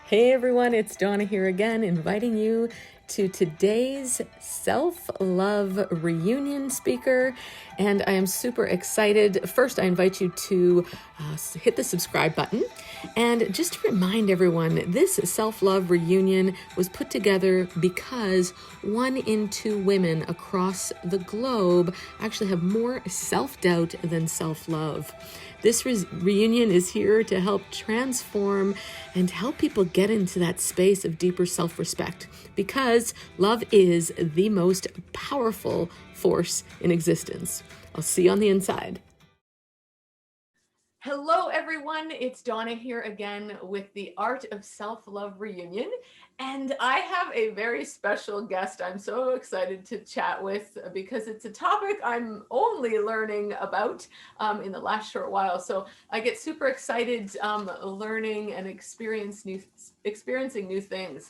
Hey everyone, it's Donna here again, inviting you to today's self-love reunion speaker. And I am super excited. First, I invite you to hit the subscribe button. And just to remind everyone, this self-love reunion was put together because 1 in 2 women across the globe actually have more self-doubt than self-love. This reunion is here to help transform and help people get into that space of deeper self-respect, because love is the most powerful force in existence. I'll see you on the inside. Hello, everyone. It's Donna here again with the Art of Self-Love Reunion. And I have a very special guest I'm so excited to chat with because it's a topic I'm only learning about in the last short while. So I get super excited learning and experiencing new things.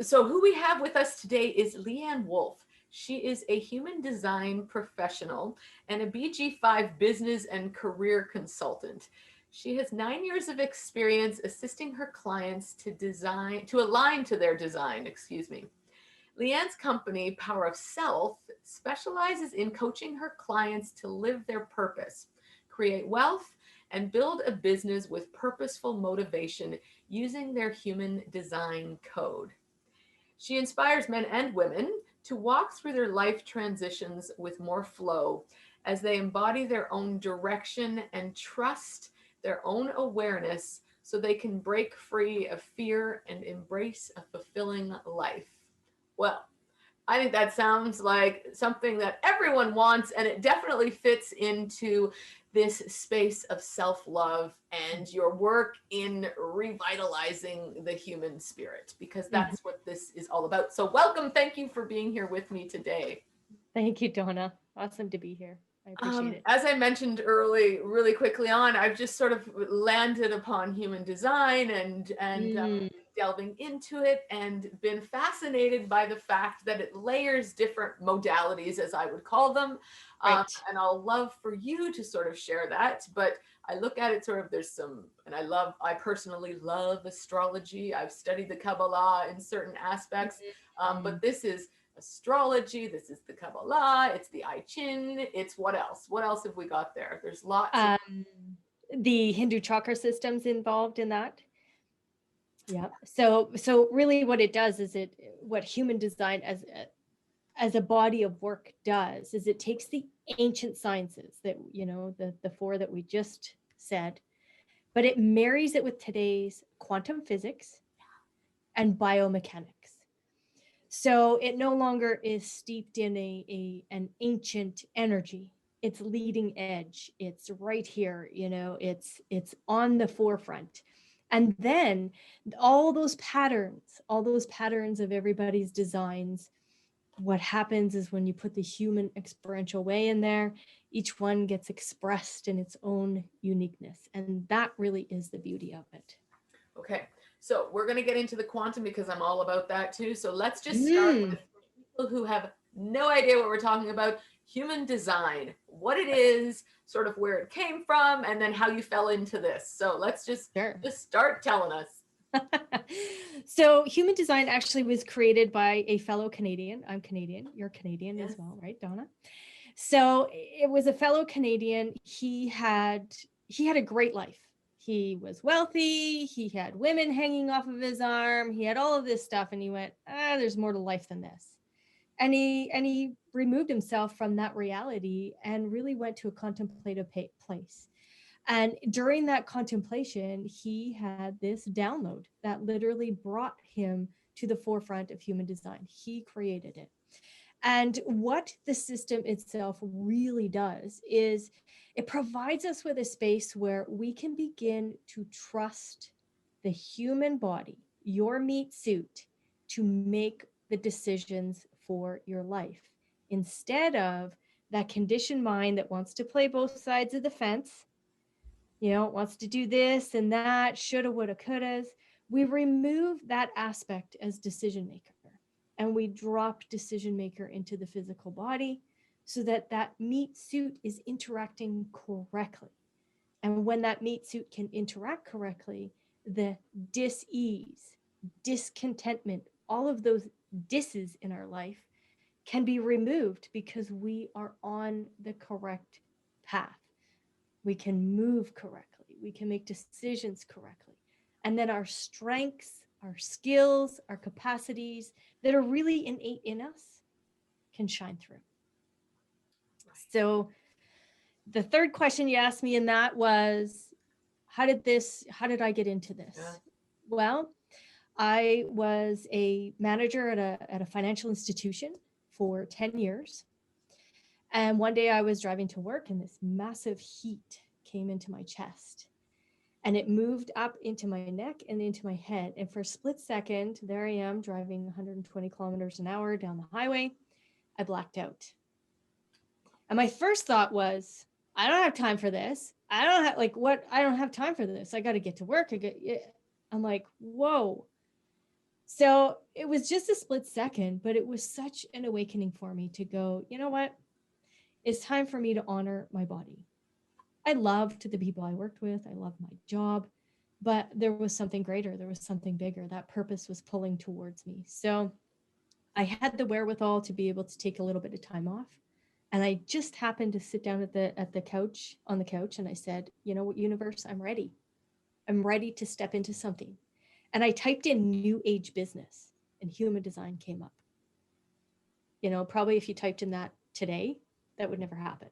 So who we have with us today is Leann Wolff. She is a human design professional and a BG5 business and career consultant. She has 9 years of experience assisting her clients to align to their design, Leann's company, Power of Self, specializes in coaching her clients to live their purpose, create wealth, and build a business with purposeful motivation using their human design code. She inspires men and women to walk through their life transitions with more flow as they embody their own direction and trust their own awareness so they can break free of fear and embrace a fulfilling life. Well, I think that sounds like something that everyone wants, and it definitely fits into this space of self-love and your work in revitalizing the human spirit, because that's what this is all about. So welcome. Thank you for being here with me today. Thank you, Donna. Awesome to be here. I appreciate it. As I mentioned really quickly on, I've just sort of landed upon human design and delving into it and been fascinated by the fact that it layers different modalities, as I would call them. Right. And I'll love for you to sort of share that. But I look at it sort of, there's some, and I personally love astrology. I've studied the Kabbalah in certain aspects, but this is astrology, this is the Kabbalah, it's the I Ching, it's what else? What else have we got there? There's lots of the Hindu chakra systems involved in that. Yeah. So really what it does is what human design as a body of work does is it takes the ancient sciences that, the 4 that we just said, but it marries it with today's quantum physics and biomechanics. So it no longer is steeped in an ancient energy. It's leading edge. It's right here, it's on the forefront. And then all those patterns of everybody's designs, what happens is when you put the human experiential way in there, each one gets expressed in its own uniqueness. And that really is the beauty of it. Okay. So we're going to get into the quantum because I'm all about that too. So let's just start with people who have no idea what we're talking about. Human design, what it is, sort of where it came from, and then how you fell into this. So let's just start telling us. So human design actually was created by a fellow Canadian. I'm Canadian. You're Canadian as well, right, Donna? So it was a fellow Canadian. He had a great life. He was wealthy. He had women hanging off of his arm. He had all of this stuff. And he went, there's more to life than this. And he removed himself from that reality and really went to a contemplative place. And during that contemplation, he had this download that literally brought him to the forefront of human design. He created it. And what the system itself really does is it provides us with a space where we can begin to trust the human body, your meat suit, to make the decisions for your life, instead of that conditioned mind that wants to play both sides of the fence, wants to do this and that, shoulda, woulda, couldas. We remove that aspect as decision maker. And we drop decision maker into the physical body so that meat suit is interacting correctly. And when that meat suit can interact correctly, the dis-ease, discontentment, all of those disses in our life can be removed because we are on the correct path. We can move correctly. We can make decisions correctly. And then our strengths, our skills, our capacities that are really innate in us can shine through. So the third question you asked me in that was, how did I get into this? Yeah. Well, I was a manager at a financial institution for 10 years. And one day I was driving to work and this massive heat came into my chest and it moved up into my neck and into my head. And for a split second, there I am driving 120 kilometers an hour down the highway. I blacked out. And my first thought was, I don't have time for this. I don't have time for this. I got to get to work. I'm like, whoa. So it was just a split second, but it was such an awakening for me to go, you know what? It's time for me to honor my body. I loved the people I worked with. I loved my job, but there was something greater. There was something bigger. That purpose was pulling towards me. So I had the wherewithal to be able to take a little bit of time off. And I just happened to sit down on the couch, and I said, you know what, universe, I'm ready. I'm ready to step into something. And I typed in new age business and human design came up. You know, probably if you typed in that today, that would never happen.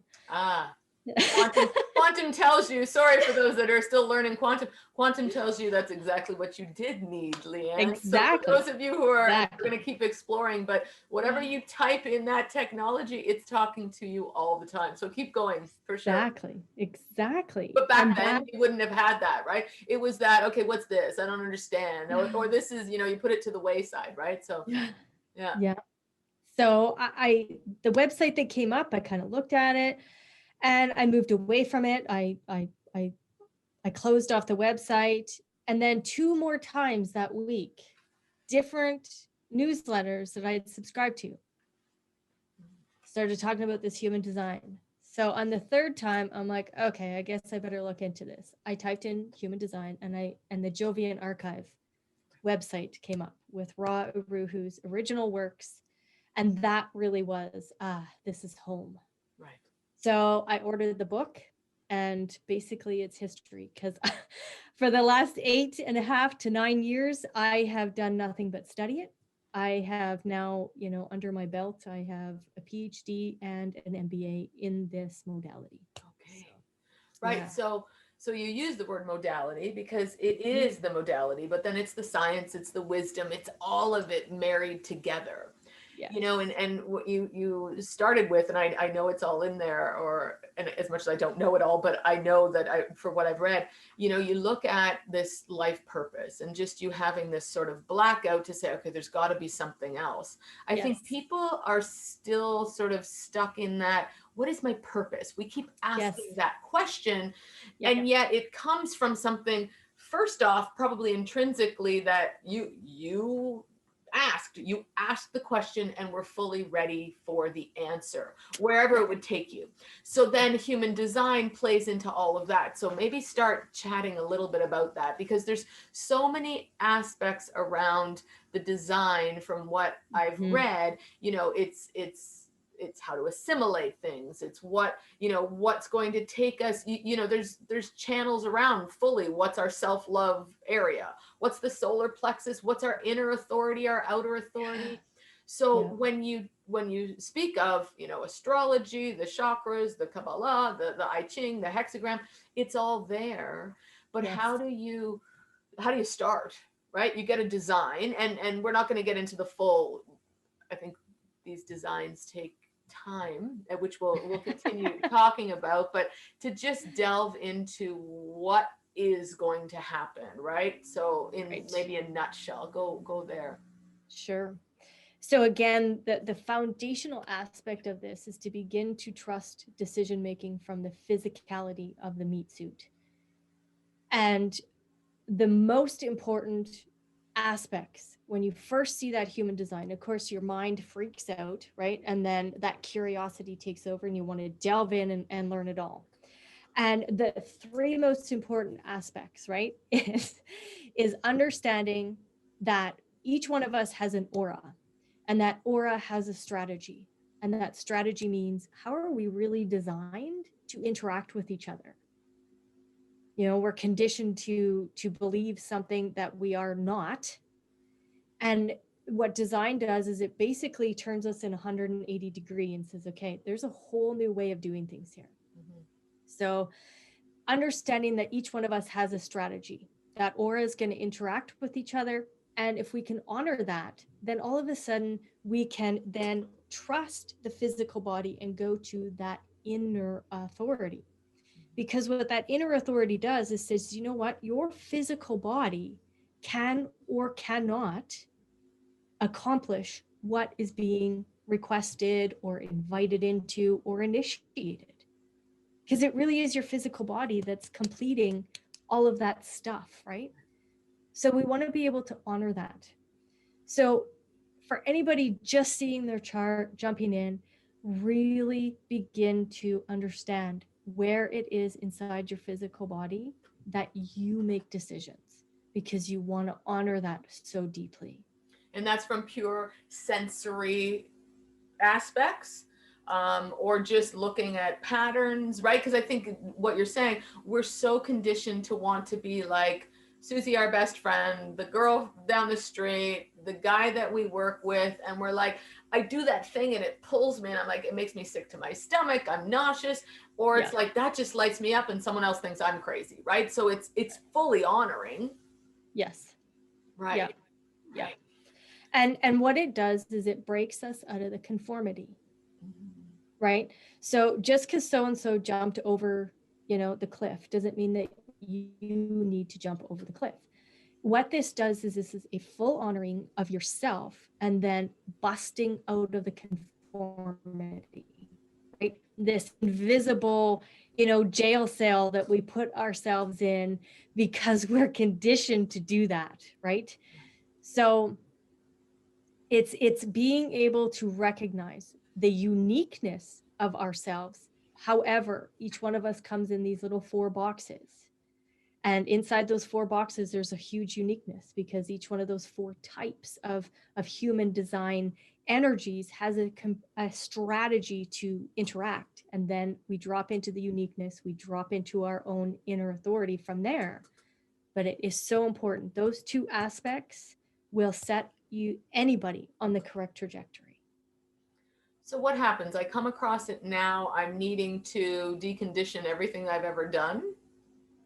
Quantum tells you, sorry for those that are still learning quantum tells you that's exactly what you did need, Leann. Exactly. So for those of you who are going to keep exploring, but whatever you type in that technology, it's talking to you all the time. So keep going, for sure. Exactly. But back then you wouldn't have had that, right? It was that, okay, what's this? I don't understand. Or this is, you know, you put it to the wayside, right? So yeah. So the website that came up, I kind of looked at it and I moved away from it. I closed off the website. And then 2 more times that week, different newsletters that I had subscribed to started talking about this human design. So on the 3rd time, I'm like, okay, I guess I better look into this. I typed in human design and the Jovian Archive website came up with Ra Uruhu's original works. And that really was, this is home. Right. So I ordered the book and basically it's history because for the last 8.5 to 9 years, I have done nothing but study it. I have now, you know, under my belt, I have a PhD and an MBA in this modality. Okay. Right. Yeah. So you use the word modality because it is the modality, but then it's the science, it's the wisdom, it's all of it married together. Yeah. You know, and what you started with, and I know it's all in there, and as much as I don't know it all, but I know that for what I've read, you know, you look at this life purpose and just you having this sort of blackout to say, okay, there's got to be something else. I think people are still sort of stuck in that. What is my purpose? We keep asking that question, and yet it comes from something. First off, probably intrinsically that you asked the question and were fully ready for the answer, wherever it would take you. So then human design plays into all of that. So maybe start chatting a little bit about that, because there's so many aspects around the design from what I've read. You know, it's how to assimilate things. It's what, you know, what's going to take us, you know, there's channels around fully. What's our self-love area? What's the solar plexus? What's our inner authority, our outer authority? So when you speak of, you know, astrology, the chakras, the Kabbalah, the I Ching, the hexagram, it's all there. But how do you start, right? You get a design, and we're not going to get into the full, I think these designs take time, which we'll continue talking about, but to just delve into what is going to happen, right? So in maybe a nutshell, go there. Sure. So again, the foundational aspect of this is to begin to trust decision making from the physicality of the meat suit. And the most important aspects when you first see that human design, of course, your mind freaks out, right? And then that curiosity takes over and you want to delve in and learn it all. And the 3 most important aspects, right, is is understanding that each one of us has an aura, and that aura has a strategy. And that strategy means, how are we really designed to interact with each other? You know, we're conditioned to believe something that we are not. And what design does is it basically turns us in 180 degree and says, okay, there's a whole new way of doing things here. Mm-hmm. So understanding that each one of us has a strategy, that aura is going to interact with each other. And if we can honor that, then all of a sudden we can then trust the physical body and go to that inner authority. Because what that inner authority does is says, you know what, your physical body can or cannot accomplish what is being requested or invited into or initiated. Because it really is your physical body that's completing all of that stuff, right? So we want to be able to honor that. So for anybody just seeing their chart, jumping in, really begin to understand where it is inside your physical body that you make decisions, because you want to honor that so deeply. And that's from pure sensory aspects, or just looking at patterns, right? Because I think what you're saying, we're so conditioned to want to be like Susie, our best friend, the girl down the street, the guy that we work with, and we're like, I do that thing and it pulls me and I'm like, it makes me sick to my stomach, I'm nauseous, or it's like that just lights me up and someone else thinks I'm crazy, right? So it's fully honoring. Yes. Right. Yeah. Yeah. And what it does is it breaks us out of the conformity. Mm-hmm. Right? So just because so-and-so jumped over, you know, the cliff doesn't mean that you need to jump over the cliff. What this does is this is a full honoring of yourself and then busting out of the conformity, right? This invisible, you know, jail cell that we put ourselves in because we're conditioned to do that, right? So it's being able to recognize the uniqueness of ourselves. However, each one of us comes in these little 4 boxes. And inside those 4 boxes, there's a huge uniqueness, because each one of those 4 types of human design energies has a strategy to interact. And then we drop into the uniqueness, we drop into our own inner authority from there. But it is so important. Those 2 aspects will set anybody on the correct trajectory. So what happens? I come across it now, I'm needing to decondition everything I've ever done?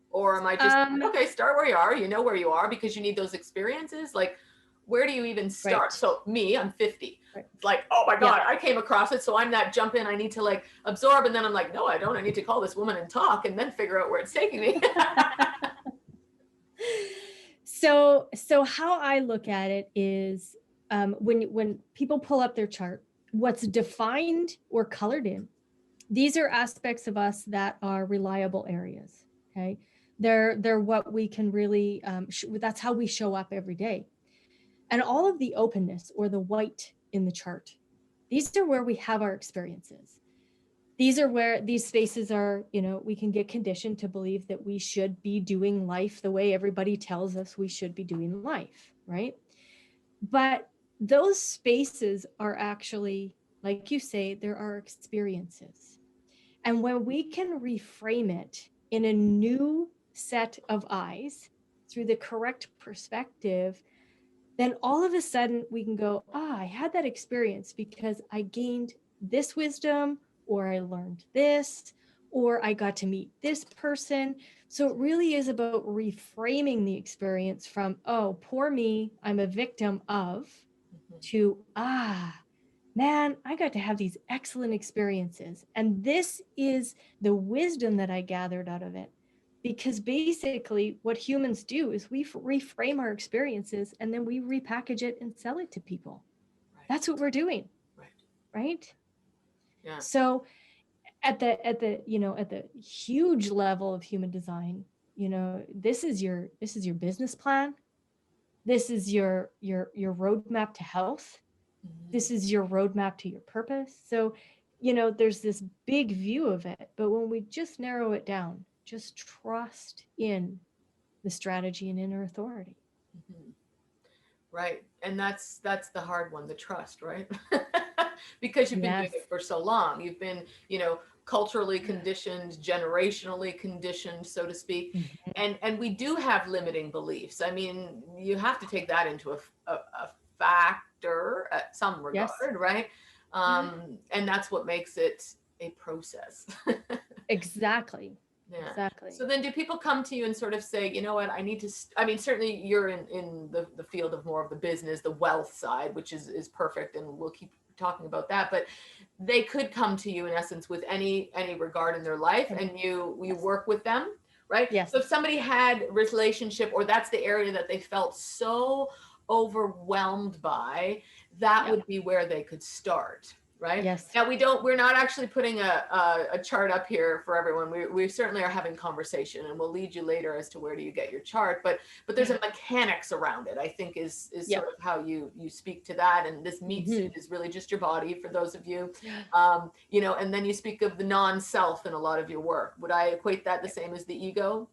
Or am I just, okay, start where you are, you know where you are, because you need those experiences? Like, where do you even start? Right. So me, I'm 50. Right. It's like, oh my God, I came across it. So I'm that jump in, I need to like absorb. And then I'm like, no, I don't. I need to call this woman and talk and then figure out where it's taking me. So how I look at it is when people pull up their chart, what's defined or colored in, these are aspects of us that are reliable areas. Okay. They're what we can really, that's how we show up every day. And all of the openness or the white in the chart, these are where we have our experiences. These are where these spaces are, you know, we can get conditioned to believe that we should be doing life the way everybody tells us we should be doing life, right? But those spaces are actually, like you say, there are experiences. And when we can reframe it in a new set of eyes through the correct perspective, then all of a sudden we can go, I had that experience because I gained this wisdom, or I learned this, or I got to meet this person. So it really is about reframing the experience from, oh, poor me, I'm a victim of, to, man, I got to have these excellent experiences. And this is the wisdom that I gathered out of it. Because basically what humans do is we reframe our experiences and then we repackage it and sell it to people. Right. That's what we're doing. Right? Yeah. So at the huge level of human design, you know, this is your business plan. This is your roadmap to health. Mm-hmm. This is your roadmap to your purpose. So, you know, there's this big view of it, but when we just narrow it down, just trust in the strategy and inner authority. Mhm. Right. And that's the hard one, the trust, right? Because you've been doing Yes. it for so long. You've been, culturally conditioned, generationally conditioned, so to speak. Mhm. And we do have limiting beliefs. I mean, you have to take that into a factor at some Yes. regard, right? And that's what makes it a process. Exactly. Yeah. Exactly. So then do people come to you and sort of say, you know what, I need to, I mean, certainly you're in the field of more of the business, the wealth side, which is perfect. And we'll keep talking about that, but they could come to you in essence with any regard in their life, and you Yes. work with them, right? Yes. So if somebody had relationship, or that's the area that they felt so overwhelmed by, that Yeah. would be where they could start. Right Yes. now, we're not actually putting a chart up here for everyone. We certainly are having conversation, and we'll lead you later as to where do you get your chart. But there's a mechanics around it, I think, is Yeah. sort of how you speak to that. And this meat Mhm. suit is really just your body for those of you, Yeah. and then you speak of the non-self in a lot of your work. Would I equate that the same as the ego?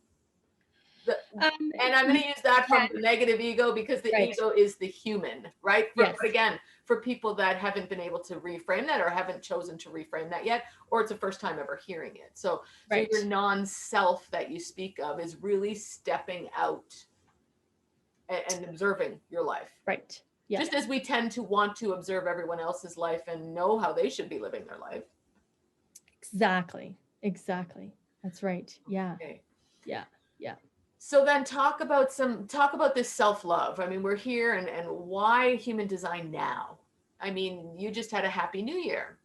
The, and I'm going You to use that can, from the negative ego, because the right. ego is the human, right? Yes. But again, for people that haven't been able to reframe that, or haven't chosen to reframe that yet, or it's the first time ever hearing it. So Right. your non-self that you speak of is really stepping out and observing your life. Right. Yeah. Just as we tend to want to observe everyone else's life and know how they should be living their life. Exactly. Exactly. That's right. Yeah. Okay. Yeah. Yeah. So then talk about this self-love. I mean, we're here, and why human design now? I mean, you just had a happy new year.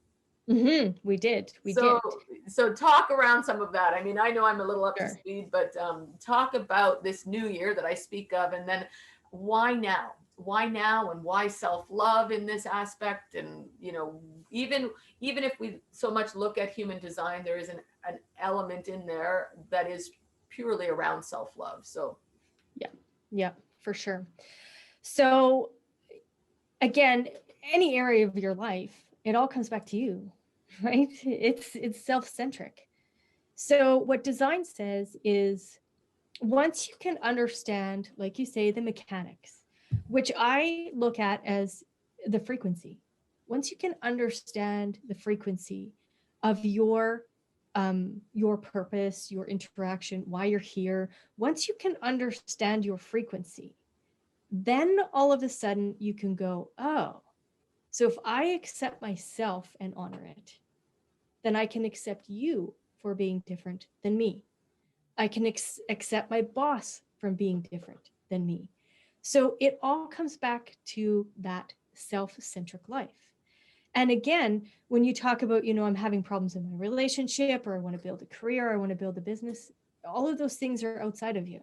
We did. We So did. so talk around some of that. I mean, I know I'm a little up to Sure. speed, but talk about this new year that I speak of, and then why now? Why now, and why self-love in this aspect? And even if we so much look at human design, there is an element in there that is purely around self-love. So Yeah. Yeah, for sure. So again, any area of your life, it all comes back to you, right? It's self-centric. So what design says is once you can understand, like you say, the mechanics, which I look at as the frequency. Once you can understand the frequency of your purpose, your interaction, why you're here, once you can understand your frequency, then all of a sudden you can go, oh, so if I accept myself and honor it, then I can accept you for being different than me. I can accept my boss from being different than me. So it all comes back to that self-centric life. And again, when you talk about, I'm having problems in my relationship, or I want to build a career, or I want to build a business, all of those things are outside of you.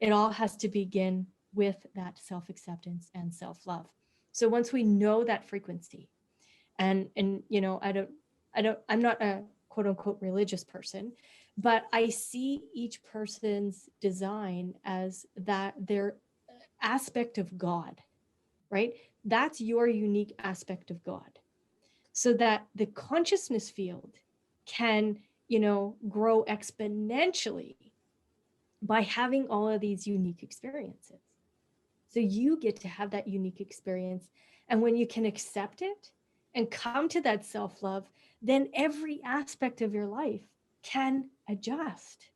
It all has to begin with that self-acceptance and self-love. So once we know that frequency, and I'm not a quote unquote religious person, but I see each person's design as that their aspect of God, right? That's your unique aspect of God, so that the consciousness field can, grow exponentially by having all of these unique experiences. So you get to have that unique experience. And when you can accept it and come to that self love, then every aspect of your life can adjust.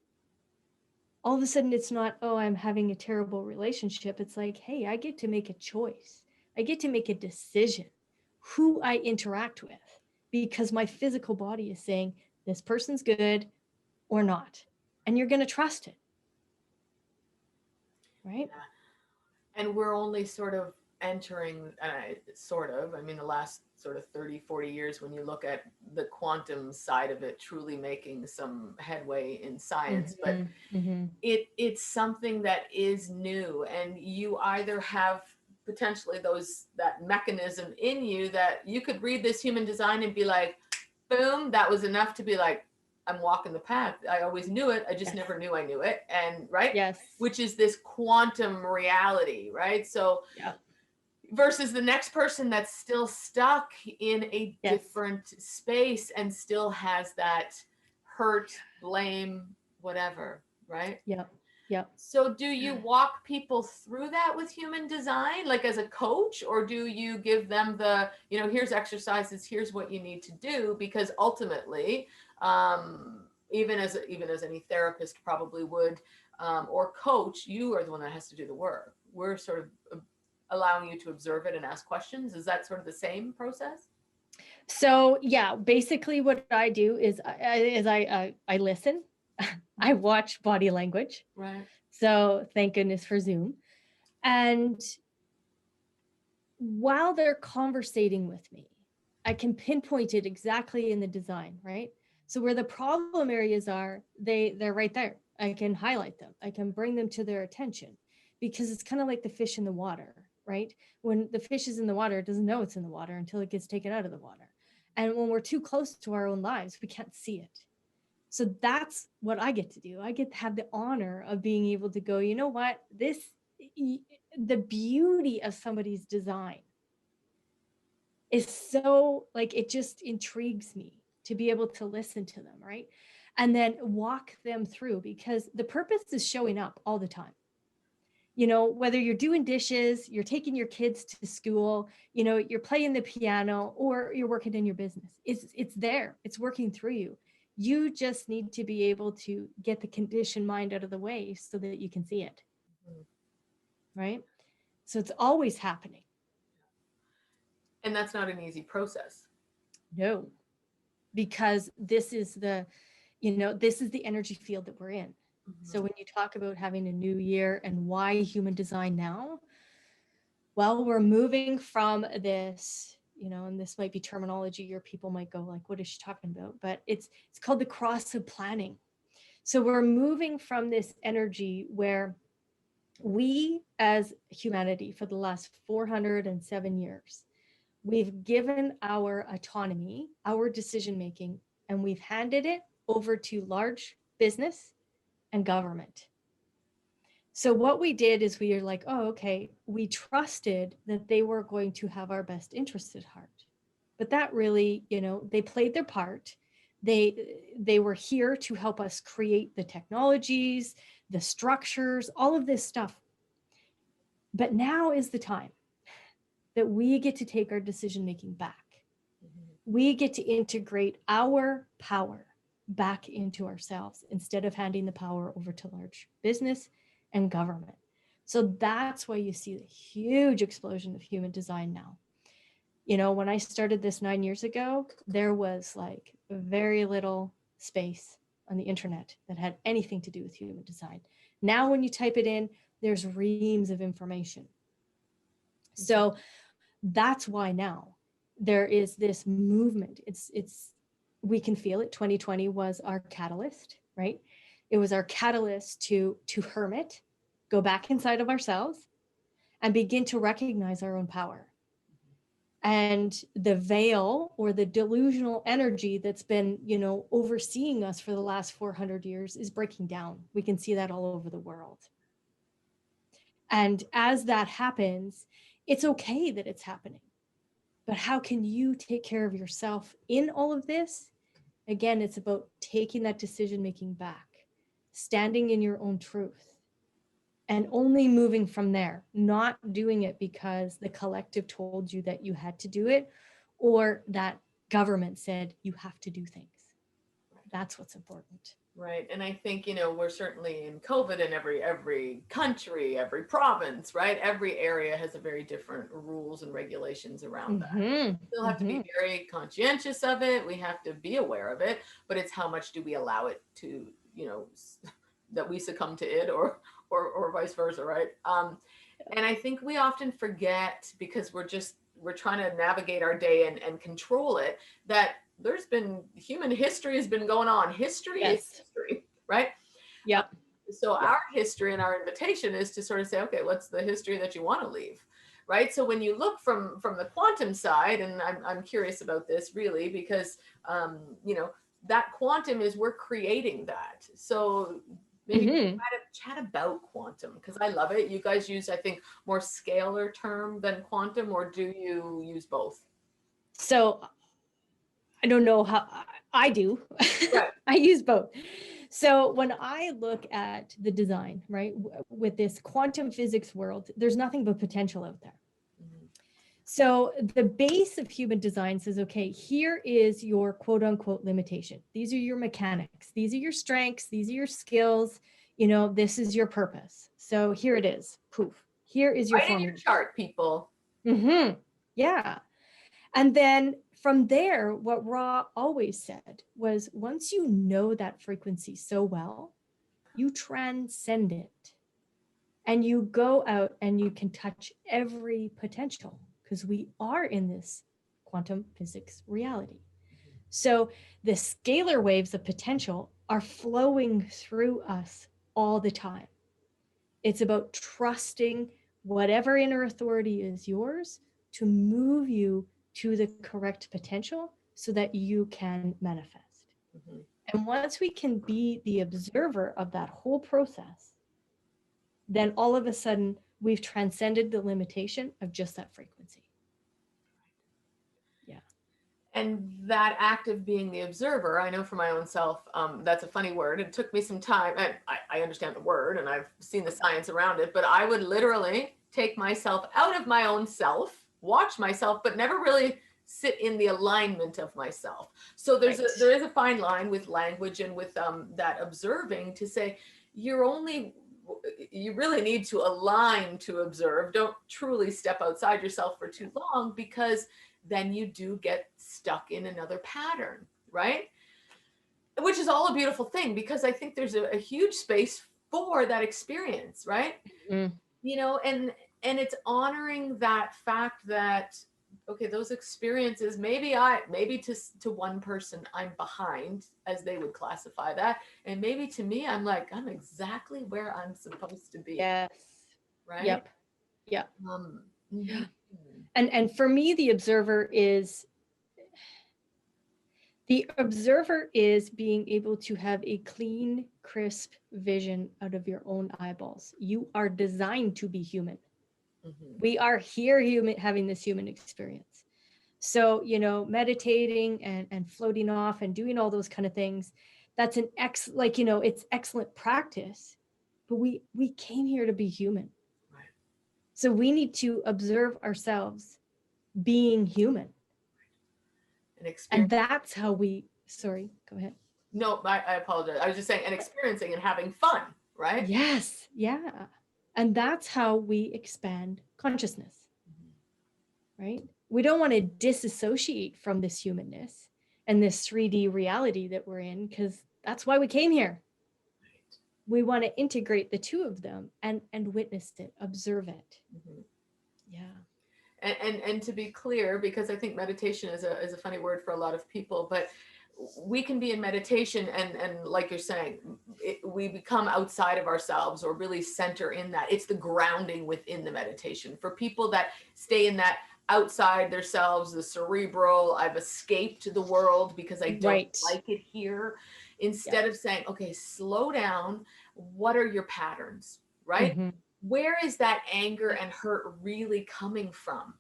All of a sudden, it's not, oh, I'm having a terrible relationship. It's like, hey, I get to make a choice. I get to make a decision who I interact with, because my physical body is saying this person's good or not. And you're going to trust it, right? and we're only sort of entering, I mean, the last sort of 30-40 years, when you look at the quantum side of it truly making some headway in science. But Mm-hmm. Mm-hmm. it's something that is new, and you either have potentially that mechanism in you that you could read this human design and be like, boom, that was enough to be like, I'm walking the path. I always knew it. I just Yes. never knew I knew it. And right. Yes. Which is this quantum reality, right? So Yeah. versus the next person that's still stuck in a Yes. different space and still has that hurt, blame, whatever, right? Yep. Yep. So do you walk people through that with human design, like as a coach, or do you give them the, here's exercises, here's what you need to do? Because ultimately, even as any therapist probably would, or coach, you are the one that has to do the work. We're sort of allowing you to observe it and ask questions. Is that sort of the same process? So yeah, basically what I do is I listen, I watch body language. Right. So thank goodness for Zoom. And while they're conversating with me, I can pinpoint it exactly in the design, right? So where the problem areas are, they're right there. I can highlight them. I can bring them to their attention, because it's kind of like the fish in the water, right? When the fish is in the water, it doesn't know it's in the water until it gets taken out of the water. And when we're too close to our own lives, we can't see it. So that's what I get to do. I get to have the honor of being able to go, you know what, the beauty of somebody's design is so, like, it just intrigues me to be able to listen to them, right? And then walk them through, because the purpose is showing up all the time. Whether you're doing dishes, you're taking your kids to school, you're playing the piano, or you're working in your business. It's there. It's working through you. You just need to be able to get the conditioned mind out of the way so that you can see it. Right? So it's always happening. And that's not an easy process. No, because this is the energy field that we're in. Mm-hmm. So when you talk about having a new year and why human design now, well, we're moving from this, and this might be terminology your people might go like, what is she talking about? But it's called the cross of planning. So we're moving from this energy where we as humanity for the last 407 years, we've given our autonomy, our decision making, and we've handed it over to large business and government. So what we did is we were like, oh, okay, we trusted that they were going to have our best interests at heart. But that really, they played their part. They were here to help us create the technologies, the structures, all of this stuff. But now is the time that we get to take our decision making back. We get to integrate our power back into ourselves instead of handing the power over to large business and government. So that's why you see the huge explosion of human design now. When I started this 9 years ago, there was like very little space on the internet that had anything to do with human design. Now, when you type it in, there's reams of information. So that's why now there is this movement. We can feel it. 2020 was our catalyst, right? It was our catalyst to hermit, go back inside of ourselves, and begin to recognize our own power. And the veil or the delusional energy that's been, overseeing us for the last 400 years is breaking down. We can see that all over the world. And as that happens, it's okay that it's happening. But how can you take care of yourself in all of this? Again, it's about taking that decision-making back, standing in your own truth, and only moving from there, not doing it because the collective told you that you had to do it, or that government said you have to do things. That's what's important. Right. And I think, we're certainly in COVID, and every country, every province, right? Every area has a very different rules and regulations around that. We still have to be very conscientious of it. We have to be aware of it, but it's how much do we allow it to, that we succumb to it, or vice versa, right? And I think we often forget, because we're trying to navigate our day and control it, that there's been human history has been going on. History is history, right? Yep. So our history and our invitation is to sort of say, okay, what's the history that you want to leave, right? So when you look from the quantum side, and I'm curious about this really, because that quantum is, we're creating that. So maybe chat about quantum, because I love it. You guys use, I think, more scalar term than quantum, or do you use both? So I don't know how I do. Right. I use both. So when I look at the design, right, with this quantum physics world, there's nothing but potential out there. Mhm. So the base of human design says, okay, here is your quote unquote limitation. These are your mechanics. These are your strengths. These are your skills. You know, this is your purpose. So here it is. Poof. Here is your Write in your formula. chart, people. Mm-hmm. Yeah. And then from there, what Ra always said was once you know that frequency so well, you transcend it and you go out and you can touch every potential because we are in this quantum physics reality. So the scalar waves of potential are flowing through us all the time. It's about trusting whatever inner authority is yours to move you to the correct potential so that you can manifest. Mm-hmm. And once we can be the observer of that whole process, then all of a sudden we've transcended the limitation of just that frequency. Yeah. And that act of being the observer, I know for my own self, that's a funny word. It took me some time, and I understand the word and I've seen the science around it, but I would literally take myself out of my own self, watch myself, but never really sit in the alignment of myself. So there is a fine line with language and with that observing to say, you really need to align to observe. Don't truly step outside yourself for too long, because then you do get stuck in another pattern, right? Which is all a beautiful thing, because I think there's a huge space for that experience, right? Mm. You know, and it's honoring that fact that, okay, those experiences, maybe to one person I'm behind, as they would classify that, and maybe to me I'm exactly where I'm supposed to be. Yes. Right. Yep. Yep. Mm-hmm. And for me, the observer is being able to have a clean, crisp vision out of your own eyeballs. You are designed to be human. Mm-hmm. We are here human, having this human experience. So, you know, meditating and floating off and doing all those kind of things, that's it's excellent practice, but we came here to be human. Right. So we need to observe ourselves being human. And that's how sorry, go ahead. No, I apologize. I was just saying, and experiencing and having fun, right? Yes. Yeah. And that's how we expand consciousness, right? We don't want to disassociate from this humanness and this 3D reality that we're in, because that's why we came here. Right. We want to integrate the two of them and witness it, observe it. Mm-hmm. Yeah. And to be clear, because I think meditation is a funny word for a lot of people, but we can be in meditation and like you're saying, we become outside of ourselves or really center in that. It's the grounding within the meditation. For people that stay in that outside themselves, the cerebral, I've escaped the world because I don't like it here, instead of saying, okay, slow down. What are your patterns, right? Mm-hmm. Where is that anger and hurt really coming from?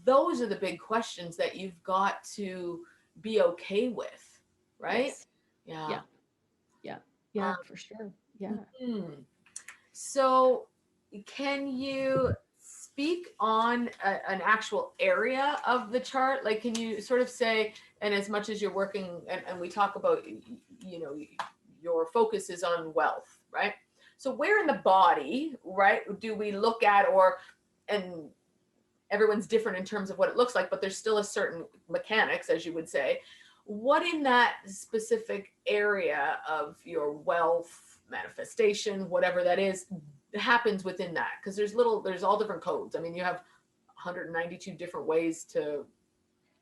Those are the big questions that you've got to be okay with, right? Yes. Yeah, for sure. Yeah. Mm-hmm. So can you speak on an actual area of the chart? Like, can you sort of say, and as much as you're working, and we talk about, you know, your focus is on wealth, right? So where in the body, right, do we look at, and everyone's different in terms of what it looks like, but there's still a certain mechanics, as you would say. What in that specific area of your wealth manifestation, whatever that is, happens within that? Because there's all different codes. I mean, you have 192 different ways to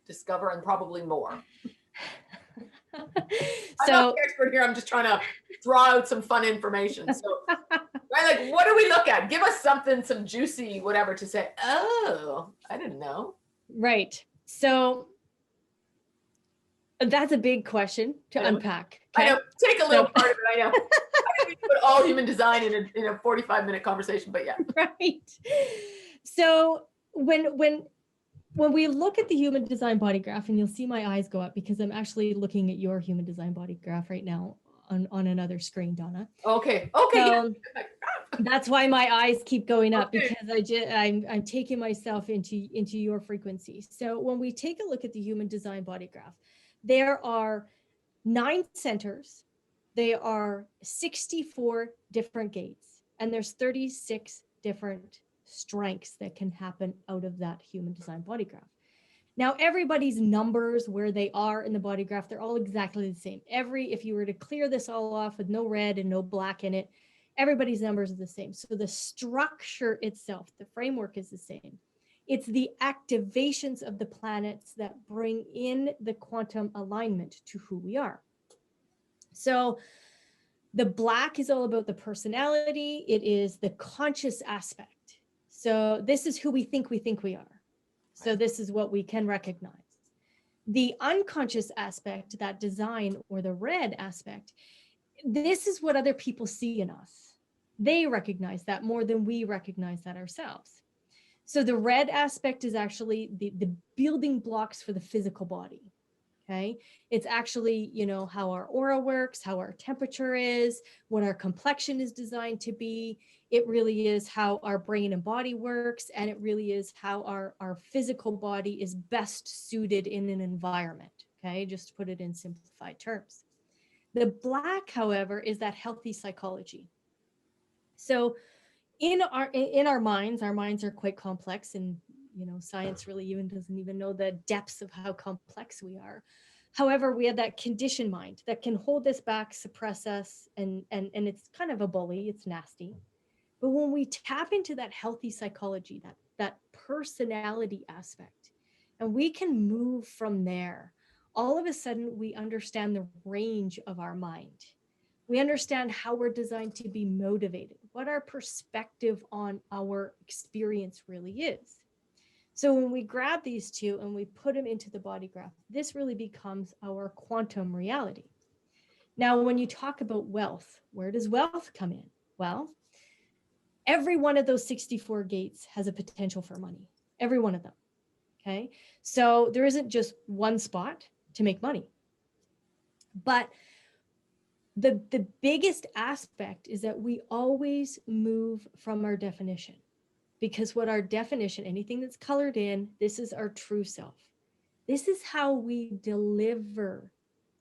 discover, and probably more. I'm not the expert here. I'm just trying to draw out some fun information. So, right, like, what do we look at? Give us something, some juicy whatever to say, oh, I didn't know. Right. So that's a big question to unpack. Okay? I know. Take a little part of it. I know. I didn't put all human design in a 45-minute conversation, but yeah. Right. So when we look at the human design body graph, and you'll see my eyes go up because I'm actually looking at your human design body graph right now on another screen, Donna. Okay. So Yeah. that's why my eyes keep going up, Okay. because I'm taking myself into your frequency. So when we take a look at the human design body graph, there are 9 centers, there are 64 different gates, and there's 36 different strengths that can happen out of that human design body graph. Now, everybody's numbers, where they are in the body graph, they're all exactly the same. If you were to clear this all off with no red and no black in it, everybody's numbers are the same. So the structure itself, the framework is the same. It's the activations of the planets that bring in the quantum alignment to who we are. So the black is all about the personality. It is the conscious aspect. So this is who we think we are. So this is what we can recognize. The unconscious aspect, that design, or the red aspect, this is what other people see in us. They recognize that more than we recognize that ourselves. So the red aspect is actually the building blocks for the physical body. Okay. It's actually, how our aura works, how our temperature is, what our complexion is designed to be. It really is how our brain and body works. And it really is how our physical body is best suited in an environment. Okay. Just to put it in simplified terms. The black, however, is that healthy psychology. So in our minds are quite complex, and science really even doesn't even know the depths of how complex we are. However, we have that conditioned mind that can hold us back, suppress us, and it's kind of a bully. It's nasty. But when we tap into that healthy psychology, that personality aspect, and we can move from there, all of a sudden we understand the range of our mind. We understand how we're designed to be motivated, what our perspective on our experience really is. So when we grab these two and we put them into the body graph, this really becomes our quantum reality. Now, when you talk about wealth, where does wealth come in? Well, every one of those 64 gates has a potential for money, every one of them. Okay. So there isn't just one spot to make money. But the biggest aspect is that we always move from our definition. Because what our definition, anything that's colored in, this is our true self. This is how we deliver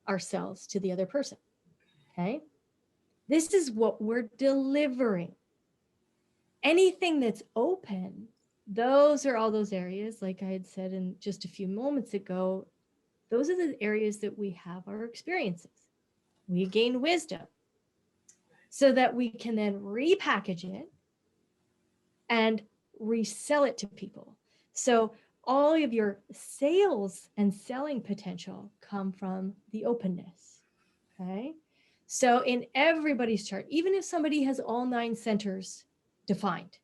ourselves to the other person. Okay. This is what we're delivering. Anything that's open, those are all those areas, like I had said in just a few moments ago, those are the areas that we have our experiences. We gain wisdom so that we can then repackage it and resell it to people. So all of your sales and selling potential come from the openness. Okay. So in everybody's chart, even if somebody has all 9 centers defined,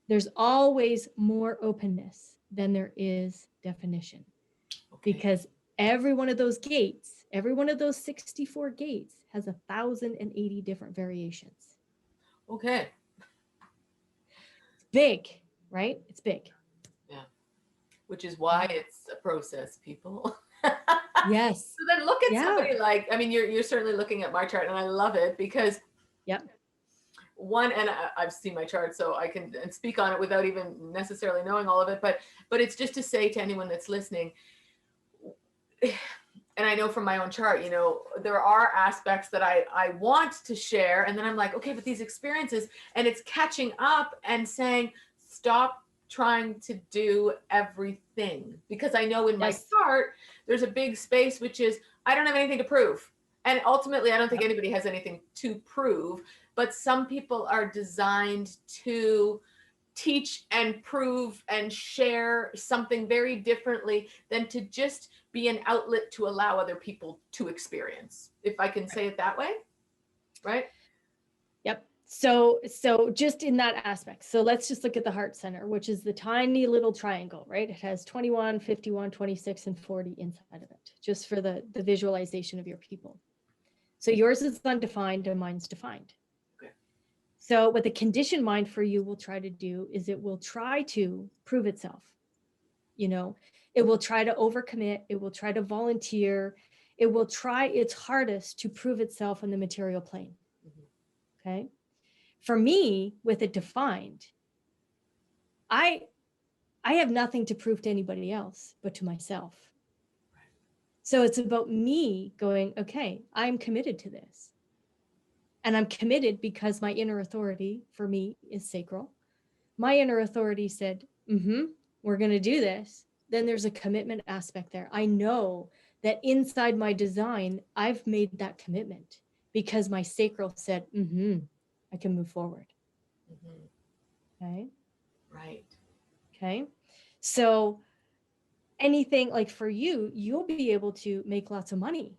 there's always more openness than there is definition. Okay. Because every one of those gates, every one of those 64 gates has 1,080 different variations. Okay. Big, right? It's big. Yeah. Which is why it's a process, people. Yes. So then look at somebody like, I mean, you're certainly looking at my chart, and I love it because one, and I've seen my chart, so I can speak on it without even necessarily knowing all of it, but it's just to say to anyone that's listening, and I know from my own chart, there are aspects that I want to share, and then I'm like, okay, but these experiences, and it's catching up and saying, stop trying to do everything, because I know in my chart, there's a big space, which is, I don't have anything to prove. And ultimately, I don't think anybody has anything to prove, but some people are designed to teach and prove and share something very differently than to just be an outlet to allow other people to experience, if I can say it that way. Right? Yep. So just in that aspect, so let's just look at the heart center, which is the tiny little triangle, right? It has 21, 51, 26, and 40 inside of it, just for the visualization of your people. So yours is undefined and mine's defined. Okay. So what the conditioned mind for you will try to do is it will try to prove itself. It will try to overcommit. It will try to volunteer. it will try its hardest to prove itself on the material plane. Okay. For me, with it defined, I have nothing to prove to anybody else but to myself. So it's about me going, okay, I'm committed to this. And I'm committed because my inner authority for me is sacral. My inner authority said, we're going to do this. Then there's a commitment aspect there. I know that inside my design, I've made that commitment because my sacral said, I can move forward. Okay. Right. Okay. So anything like for you, you'll be able to make lots of money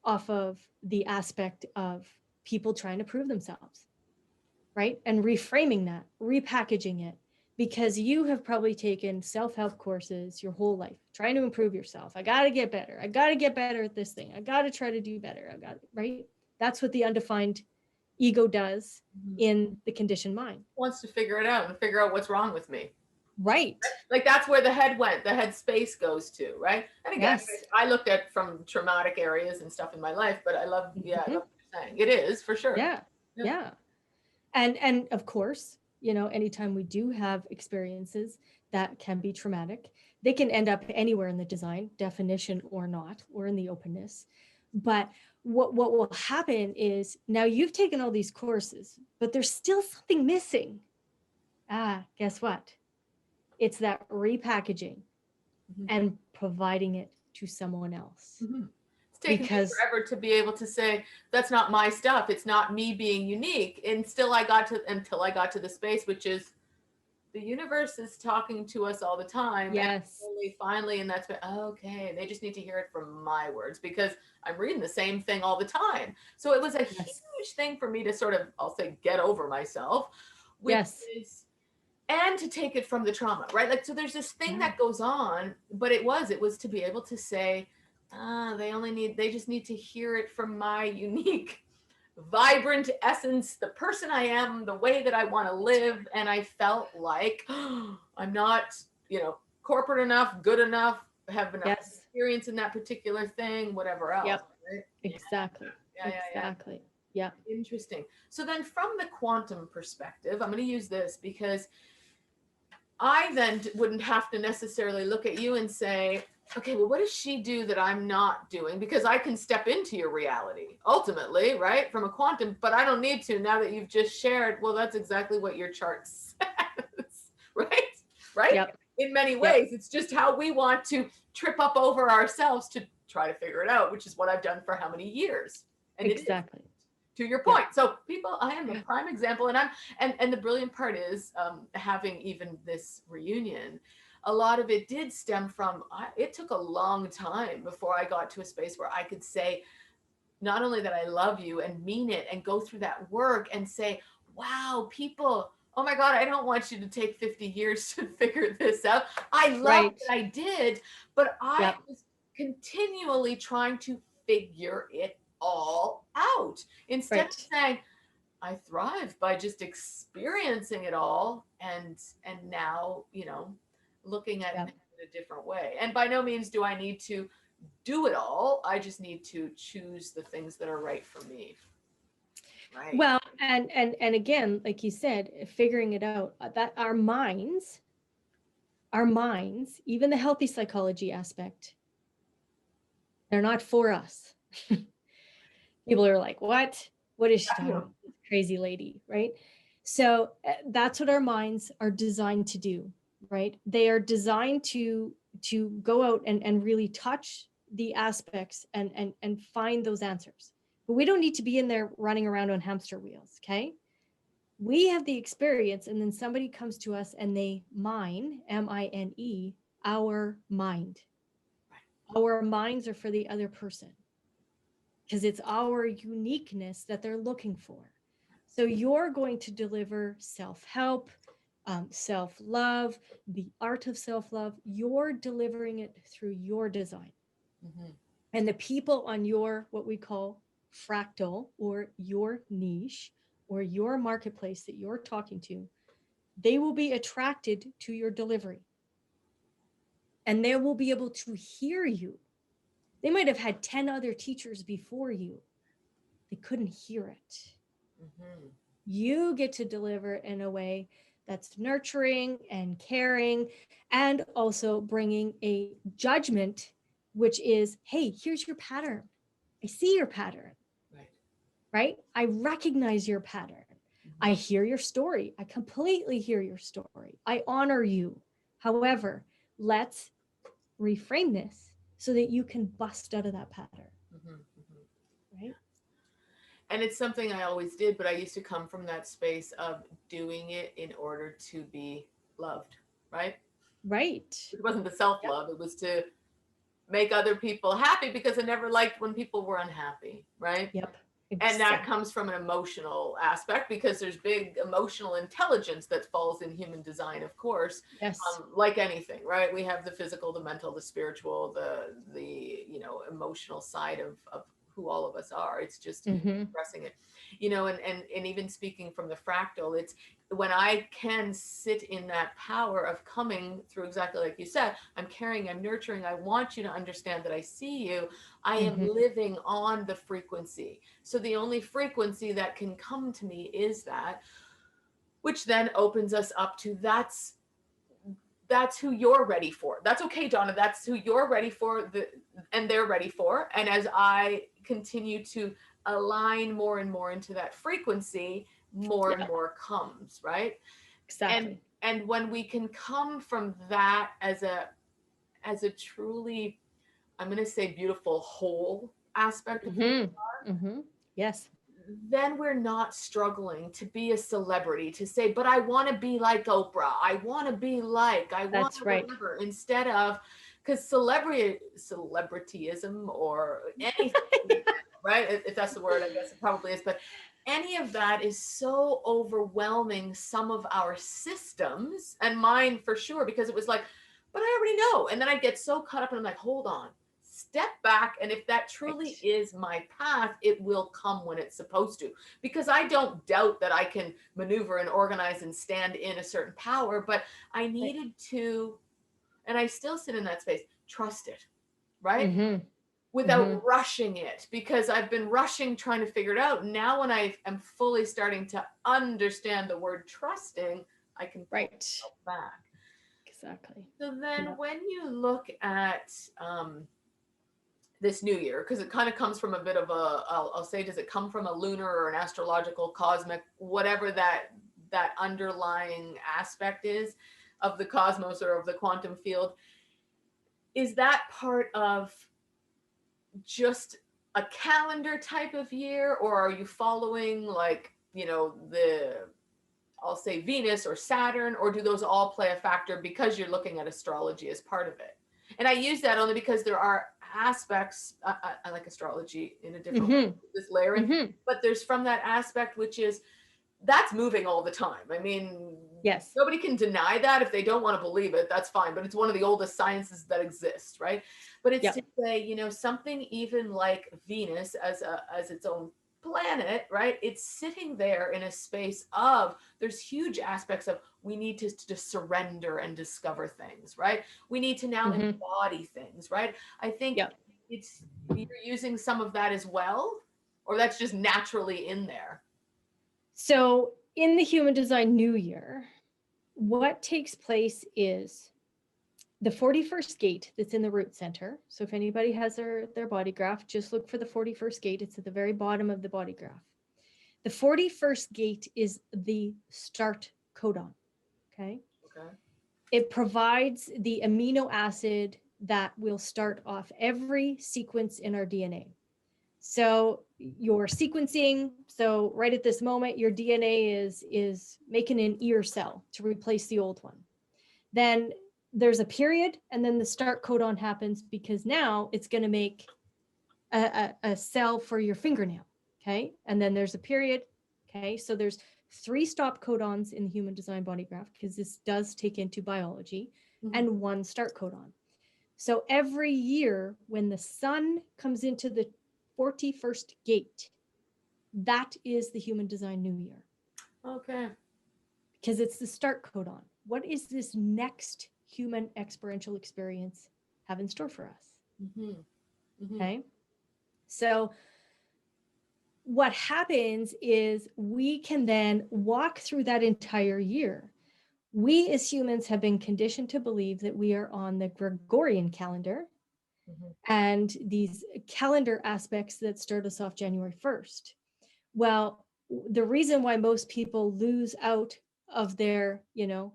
off of the aspect of people trying to prove themselves, right? And reframing that, repackaging it, because you have probably taken self-help courses your whole life, trying to improve yourself. I got to get better. I got to get better at this thing. I got to try to do better. Right? That's what the undefined ego does in the conditioned mind. Wants to figure it out and figure out what's wrong with me. Right. Like that's where the head went, the head space goes to, right? And again, Yes. I looked at from traumatic areas and stuff in my life, but I love, I love what you're saying. It is for sure. Yeah. And of course, anytime we do have experiences that can be traumatic, they can end up anywhere in the design, definition or not, or in the openness. But what will happen is now you've taken all these courses, but there's still something missing. Guess what? It's that repackaging and providing it to someone else. It's taken me forever to be able to say, that's not my stuff. It's not me being unique. And until I got to the space, which is the universe is talking to us all the time. Yes. And finally, and that's okay. They just need to hear it from my words because I'm reading the same thing all the time. So it was a huge thing for me to sort of, I'll say, get over myself, which is, and to take it from the trauma, right? Like, so there's this thing that goes on, but it was to be able to say, they just need to hear it from my unique, vibrant essence, the person I am, the way that I want to live. And I felt like I'm not, corporate enough, good enough, have enough experience in that particular thing, whatever else. Right? Exactly. Exactly. Yeah. Interesting. So then from the quantum perspective, I'm going to use this because I then wouldn't have to necessarily look at you and say, okay, well, what does she do that I'm not doing? Because I can step into your reality ultimately, right? From a quantum, but I don't need to now that you've just shared. Well, that's exactly what your chart says, right? Right? Yep. In many ways, it's just how we want to trip up over ourselves to try to figure it out, which is what I've done for how many years. And exactly. To your point. So people, I am a prime example. And the brilliant part is having even this reunion, a lot of it did stem from, it took a long time before I got to a space where I could say, not only that I love you and mean it and go through that work and say, wow, people, oh my God, I don't want you to take 50 years to figure this out. I love that I did, but I was continually trying to figure it all out instead of saying, I thrive by just experiencing it all and now, looking at it in a different way. And by no means do I need to do it all. I just need to choose the things that are right for me. Right. Well, and again, like you said, figuring it out, that our minds, even the healthy psychology aspect, they're not for us. People are like, what is she talking about? This crazy lady, right? So that's what our minds are designed to do, right? They are designed to go out and really touch the aspects and find those answers. But we don't need to be in there running around on hamster wheels, okay? We have the experience, and then somebody comes to us and they mine, M-I-N-E, our mind. Our minds are for the other person because it's our uniqueness that they're looking for. So you're going to deliver self-help, self-love, the art of self-love. You're delivering it through your design. And the people on your, what we call fractal, or your niche, or your marketplace that you're talking to, they will be attracted to your delivery. And they will be able to hear you. They might have had 10 other teachers before you. They couldn't hear it. Mm-hmm. You get to deliver it in a way that's nurturing and caring, and also bringing a judgment, which is, hey, here's your pattern. I see your pattern, Right. right? I recognize your pattern. I hear your story. I completely hear your story. I honor you. However, let's reframe this so that you can bust out of that pattern, Mm-hmm. Mm-hmm. right? And it's something I always did, but I used to come from that space of doing it in order to be loved, right? Right. It wasn't the self Yep. love, it was to make other people happy because I never liked when people were unhappy, right? Yep. And that Exactly. comes from an emotional aspect because there's big emotional intelligence that falls in human design, of course. Yes. Like anything, right? We have the physical, the mental, the spiritual, the emotional side of who all of us are. It's just Mm-hmm. expressing it, and even speaking from the fractal, it's when I can sit in that power of coming through, exactly like you said, I'm caring, I'm nurturing, I want you to understand that I see you. I am Mm-hmm. living on the frequency. So the only frequency that can come to me is that, which then opens us up to that's who you're ready for. That's okay, Donna. That's who you're ready for, and they're ready for. And as I continue to align more and more into that frequency, more and Yep. more comes, right? And Exactly. and when we can come from that as a truly, I'm going to say, beautiful whole aspect of who, Mm-hmm. Mm-hmm. Yes. then we're not struggling to be a celebrity, to say, but I want to be like Oprah. I want to be like, I want That's to right. whatever, instead of, because celebrityism or anything, right? If that's the word, I guess it probably is. But any of that is so overwhelming some of our systems, and mine for sure, because it was like, but I already know. And then I get so caught up and I'm like, hold on, step back. And if that Right. truly is my path, it will come when it's supposed to. Because I don't doubt that I can maneuver and organize and stand in a certain power, but I Right. needed to, and I still sit in that space, trust it, right? Mm-hmm. Without Mm-hmm. rushing it, because I've been rushing trying to figure it out. Now, when I am fully starting to understand the word trusting, I can pull Right. myself back. Exactly. So then, Yep. when you look at this new year, because it kind of comes from a bit of a, I'll say, does it come from a lunar or an astrological, cosmic, whatever that underlying aspect is of the cosmos or of the quantum field? Is that part of just a calendar type of year, or are you following, like, the, I'll say, Venus or Saturn, or do those all play a factor because you're looking at astrology as part of it? And I use that only because there are aspects, I like astrology in a different way, Mm-hmm. this layering, Mm-hmm. but there's from that aspect, which is, that's moving all the time. I mean, Yes. nobody can deny that. If they don't want to believe it, that's fine. But it's one of the oldest sciences that exists, right? But it's to Yep. say, something even like Venus as its own planet, right? It's sitting there in a space of, there's huge aspects of, we need to surrender and discover things, right? We need to now Mm-hmm. embody things, right? I think Yep. it's, you're using some of that as well, or that's just naturally in there. So in the human design new year, what takes place is the 41st gate that's in the root center. So if anybody has their body graph, just look for the 41st gate. It's at the very bottom of the body graph. The 41st gate is the start codon. Okay. Okay. It provides the amino acid that will start off every sequence in our DNA. So your sequencing, so right at this moment, your DNA is making an ear cell to replace the old one. Then there's a period, and then the start codon happens because now it's going to make a cell for your fingernail. Okay. And then there's a period. Okay. So there's 3 stop codons in the human design body graph, because this does take into biology, Mm-hmm. and 1 start codon. So every year when the sun comes into the 41st gate, that is the human design new year, Okay. because it's the start codon. What is this next human experiential experience have in store for us? Mm-hmm. Okay. So what happens is we can then walk through that entire year. We as humans have been conditioned to believe that we are on the Gregorian calendar and these calendar aspects that start us off January 1st. Well, the reason why most people lose out of their,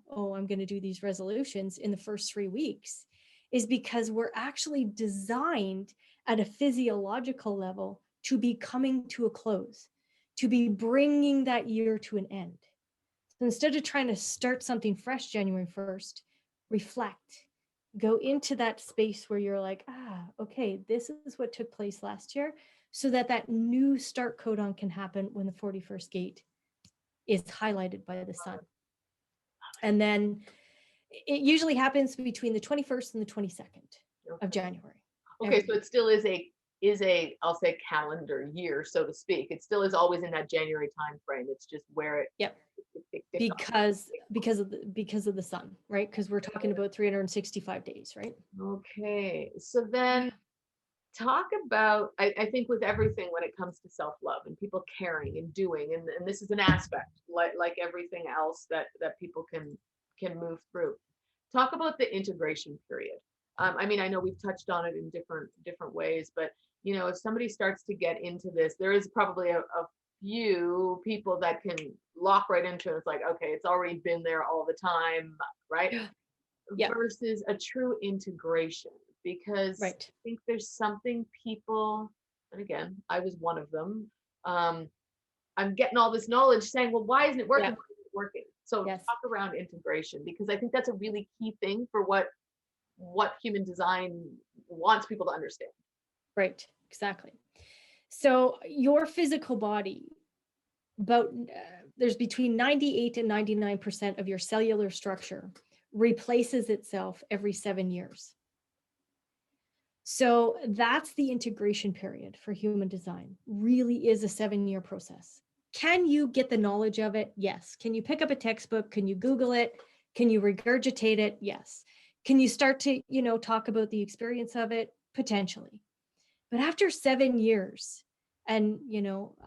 oh, I'm going to do these resolutions in the first 3 weeks is because we're actually designed at a physiological level to be coming to a close, to be bringing that year to an end. So instead of trying to start something fresh January 1st, reflect, go into that space where you're like, okay, this is what took place last year, so that that new start codon can happen when the 41st gate is highlighted by the sun. And then it usually happens between the 21st and the 22nd of January. Okay, so it still is a I'll say calendar year, so to speak. It still is always in that January time frame. It's just where it because of the sun, right? Because we're talking about 365 days, right? Okay, so then talk about, I think with everything when it comes to self-love and people caring and doing, and this is an aspect like everything else that people can move through. Talk about the integration period. I mean, I know we've touched on it in different ways, but if somebody starts to get into this, there is probably a few people that can lock right into it. It's like, okay, it's already been there all the time, right? Yeah. Versus a true integration, because I think there's something people, and again, I was one of them. I'm getting all this knowledge saying, well, why isn't it working? Why isn't it working? So talk around integration, because I think that's a really key thing for what human design wants people to understand. Right, exactly. So your physical body, there's between 98 and 99% of your cellular structure replaces itself every 7 years. So that's the integration period for human design. Really is a 7-year process. Can you get the knowledge of it? Yes. Can you pick up a textbook? Can you Google it? Can you regurgitate it? Yes. Can you start to, talk about the experience of it? Potentially. But after 7 years, and,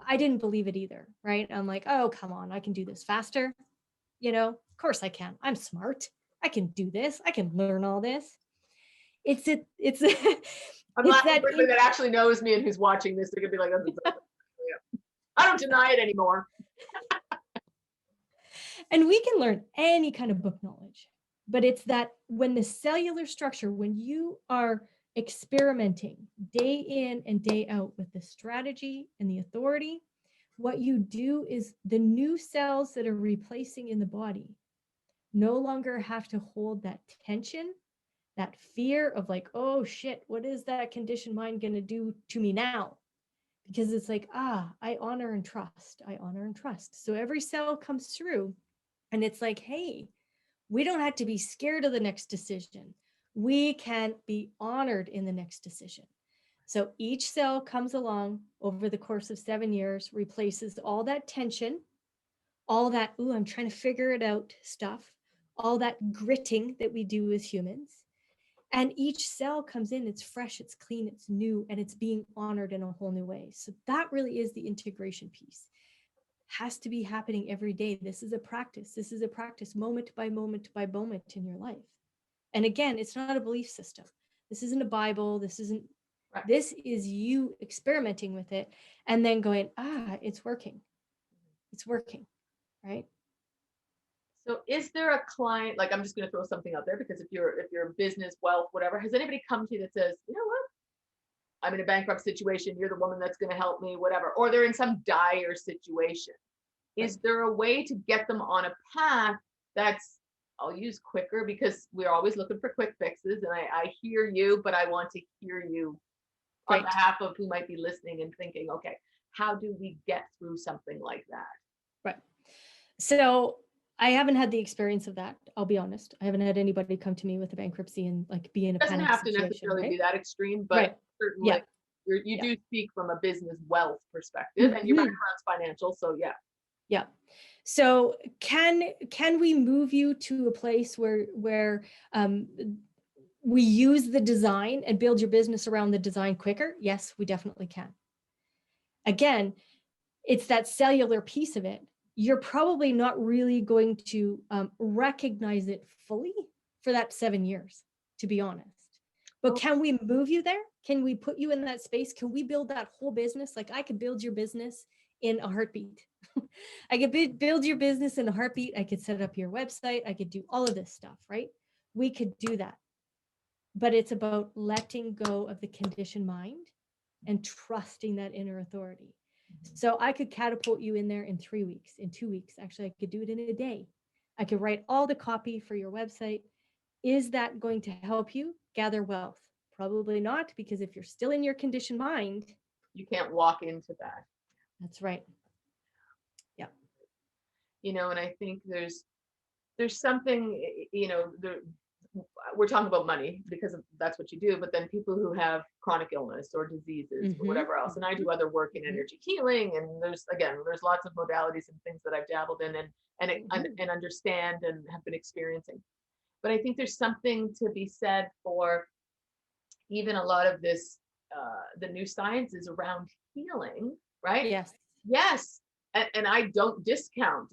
I didn't believe it either, right? I'm like, oh, come on, I can do this faster. Of course I can. I'm smart. I can do this. I can learn all this. It's I'm not everybody that actually knows me and who's watching this, they're gonna be like, oh, I don't deny it anymore. And we can learn any kind of book knowledge, but it's that when the cellular structure, when you are experimenting day in and day out with the strategy and the authority, what you do is the new cells that are replacing in the body no longer have to hold that tension, that fear of like, oh shit, what is that conditioned mind going to do to me now? Because it's like, I honor and trust. I honor and trust. So every cell comes through and it's like, hey, we don't have to be scared of the next decision. We can be honored in the next decision. So each cell comes along over the course of 7 years, replaces all that tension, all that, I'm trying to figure it out stuff, all that gritting that we do as humans. And each cell comes in, it's fresh, it's clean, it's new, and it's being honored in a whole new way. So that really is the integration piece. Has to be happening every day. This is a practice. This is a practice moment by moment by moment in your life. And again, it's not a belief system. This isn't a Bible. This isn't, this is you experimenting with it and then going, it's working. It's working, right? So is there a client, like I'm just going to throw something out there, because if you're business, wealth, whatever, has anybody come to you that says, you know what? I'm in a bankrupt situation. You're the woman that's going to help me, whatever. Or they're in some dire situation. Is there a way to get them on a path that's, I'll use quicker, because we're always looking for quick fixes. And I hear you, but I want to hear you on behalf of who might be listening and thinking, okay, how do we get through something like that? Right. So I haven't had the experience of that. I'll be honest. I haven't had anybody come to me with a bankruptcy and like be in a panic situation. It doesn't have to necessarily be that extreme, but certainly you do speak from a business wealth perspective, and your background's financial. So yeah. So can we move you to a place where we use the design and build your business around the design quicker? Yes, we definitely can. Again, it's that cellular piece of it. You're probably not really going to recognize it fully for that 7 years, to be honest. But can we move you there? Can we put you in that space? Can we build that whole business? Like I could build your business in a heartbeat. I could build your business in a heartbeat. I could set up your website. I could do all of this stuff, right? We could do that. But it's about letting go of the conditioned mind and trusting that inner authority. So I could catapult you in there in 3 weeks, in 2 weeks. Actually, I could do it in a day. I could write all the copy for your website. Is that going to help you gather wealth? Probably not, because if you're still in your conditioned mind, you can't walk into that. That's right. Yeah. And I think there's something, we're talking about money because that's what you do, but then people who have chronic illness or diseases or whatever else, and I do other work in energy healing, and there's lots of modalities and things that I've dabbled in and understand and have been experiencing. But I think there's something to be said for even a lot of this, the new sciences around healing, right? Yes. And I don't discount.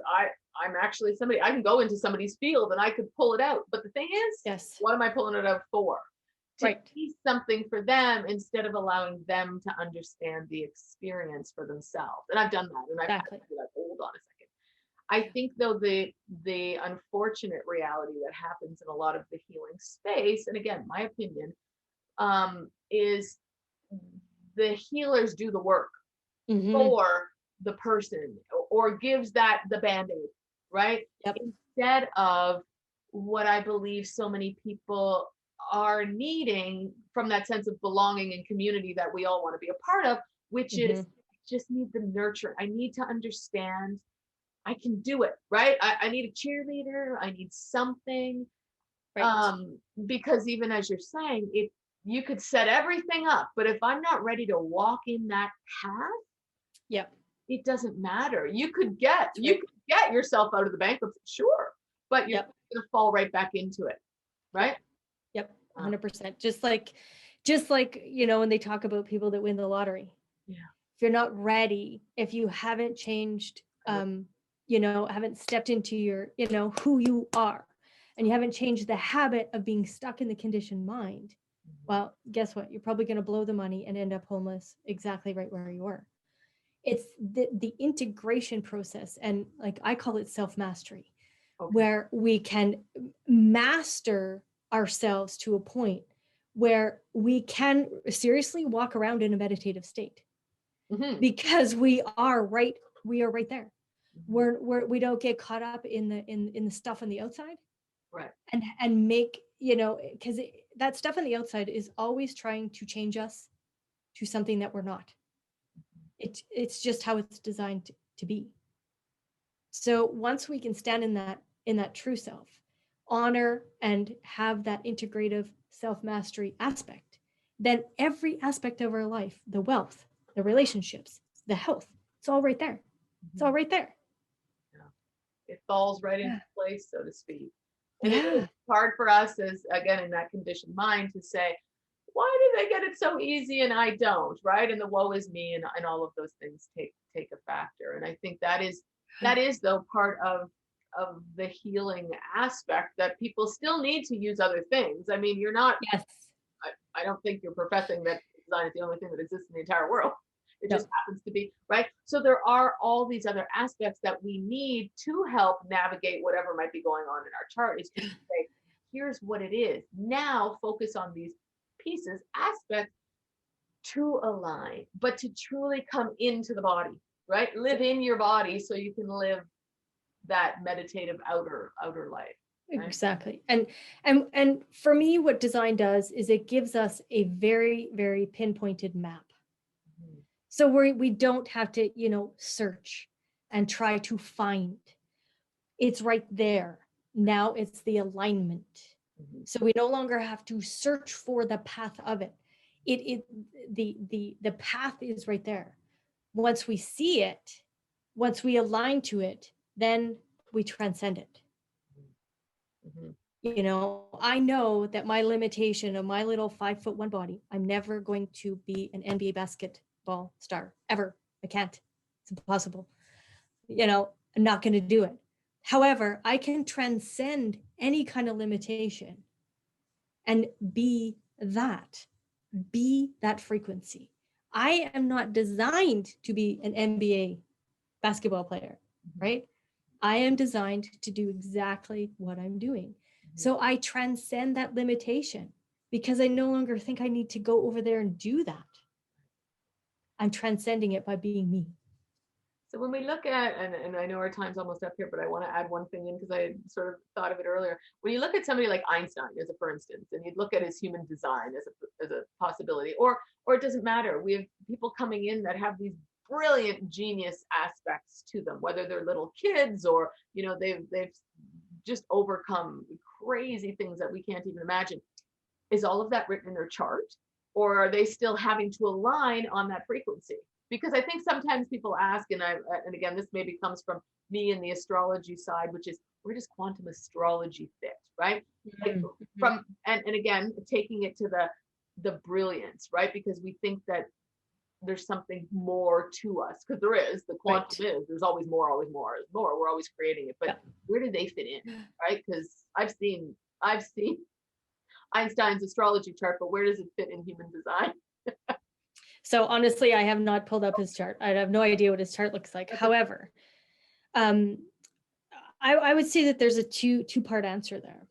I'm actually somebody, I can go into somebody's field and I could pull it out. But the thing is, what am I pulling it out for? To see something for them instead of allowing them to understand the experience for themselves. And I've done that. And I've had to be like, hold on a second. I think though the unfortunate reality that happens in a lot of the healing space, and again, my opinion, is the healers do the work for the person or gives that the band-aid, right? Instead of what I believe so many people are needing from that sense of belonging and community that we all want to be a part of, which is just need the nurture. I need to understand I can do it, right? I need a cheerleader. I need something. Because even as you're saying, you could set everything up, but if I'm not ready to walk in that path, it doesn't matter. You could get yourself out of the bankruptcy, sure, but you're going to fall right back into it, right? 100%. Just like, when they talk about people that win the lottery. If you're not ready, if you haven't changed, haven't stepped into your, who you are, and you haven't changed the habit of being stuck in the conditioned mind, well, guess what? You're probably going to blow the money and end up homeless exactly right where you were. It's the integration process. And like, I call it self-mastery, where we can master ourselves to a point where we can seriously walk around in a meditative state because we are right there. We don't get caught up in the stuff on the outside, right? And make, because that stuff on the outside is always trying to change us to something that we're not. It's just how it's designed to be. So once we can stand in that true self, honor and have that integrative self-mastery aspect, then every aspect of our life, the wealth, the relationships, the health, it's all right there. It's all right there. It falls right into place, so to speak. And it's hard for us, as again, in that conditioned mind, to say, why do they get it so easy and I don't, right? And the woe is me and all of those things take a factor. And I think that is though part of the healing aspect, that people still need to use other things. I mean, you're not, I don't think you're professing that design is the only thing that exists in the entire world. It just happens to be, right? So there are all these other aspects that we need to help navigate whatever might be going on in our chart. Is to say, here's what it is. Now focus on these pieces, aspects to align, but to truly come into the body, right? Live in your body so you can live that meditative outer life. Right? Exactly. And for me, what design does is it gives us a very, very pinpointed map. So we don't have to, search and try to find. It's right there. Now it's the alignment. So we no longer have to search for the path of it. The path is right there. Once we see it, once we align to it, then we transcend it. You know, I know that my limitation of my little 5'1" body, I'm never going to be an NBA basketball star ever. I can't. It's impossible. You know, I'm not going to do it. However, I can transcend any kind of limitation and be that frequency. I am not designed to be an NBA basketball player, right? I am designed to do exactly what I'm doing. So I transcend that limitation because I no longer think I need to go over there and do that. I'm transcending it by being me. So when we look at, and I know our time's almost up here, but I want to add one thing in because I sort of thought of it earlier. When you look at somebody like Einstein, as a for instance, and you look at his human design as a possibility, or it doesn't matter. We have people coming in that have these brilliant genius aspects to them, whether they're little kids or they've just overcome crazy things that we can't even imagine. Is all of that written in their chart, or are they still having to align on that frequency? Because I think sometimes people ask, and again, this maybe comes from me and the astrology side, which is, where does quantum astrology fit, right? Like from and again, taking it to the brilliance, right? Because we think that there's something more to us, because there is. The quantum is, there's always more, always more, more. We're always creating it, but where do they fit in, right? Because I've seen Einstein's astrology chart, but where does it fit in human design? So honestly, I have not pulled up his chart. I have no idea what his chart looks like. However, I would say that there's a two-part answer there.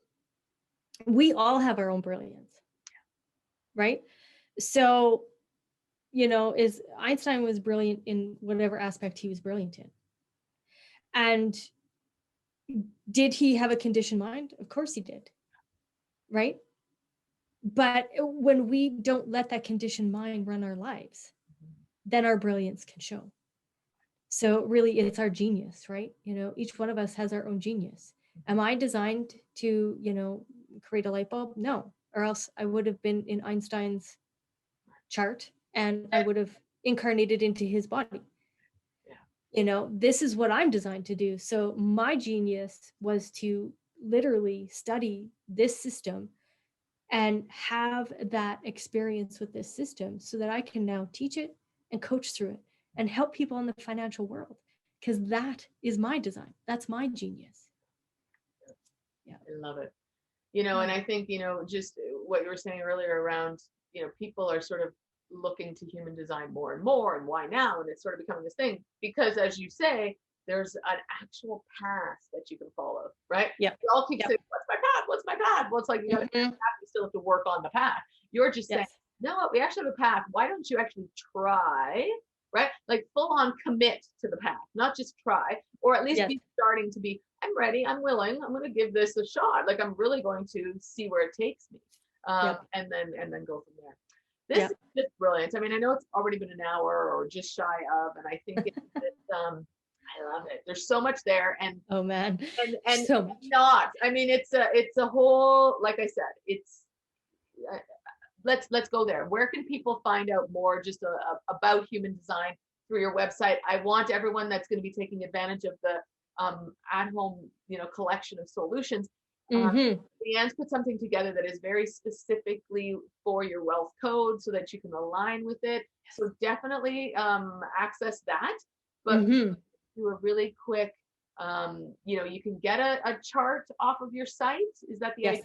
We all have our own brilliance, right? So, is Einstein was brilliant in whatever aspect he was brilliant in. And did he have a conditioned mind? Of course he did, right? But when we don't let that conditioned mind run our lives, then our brilliance can show. So really, it's our genius, right? Each one of us has our own genius. Am I designed to, create a light bulb? No, or else I would have been in Einstein's chart and I would have incarnated into his body. This is what I'm designed to do. So my genius was to literally study this system and have that experience with this system so that I can now teach it and coach through it and help people in the financial world, because that is my design. That's my genius. Yeah, I love it. And I think, just what you were saying earlier around, people are sort of looking to human design more and more, and why now? And it's sort of becoming this thing because, as you say, there's an actual path that you can follow, right? Yeah. We all keep saying, what's my path? What's my path? Well, it's like you still have to work on the path. You're just saying, no, we actually have a path. Why don't you actually try, right? Like full on commit to the path, not just try, or at least be starting to be, I'm ready, I'm willing, I'm going to give this a shot. Like I'm really going to see where it takes me, and then go from there. This is just brilliant. I mean, I know it's already been an hour or just shy of, and I think I love it. There's so much there, and oh man, and so much. I mean, it's a whole, like I said, it's let's go there. Where can people find out more just about human design through your website? I want everyone that's going to be taking advantage of the at-home collection of solutions. Leann's put something together that is very specifically for your wealth code so that you can align with it. So definitely access that. But do a really quick, you can get a chart off of your site. Is that the idea?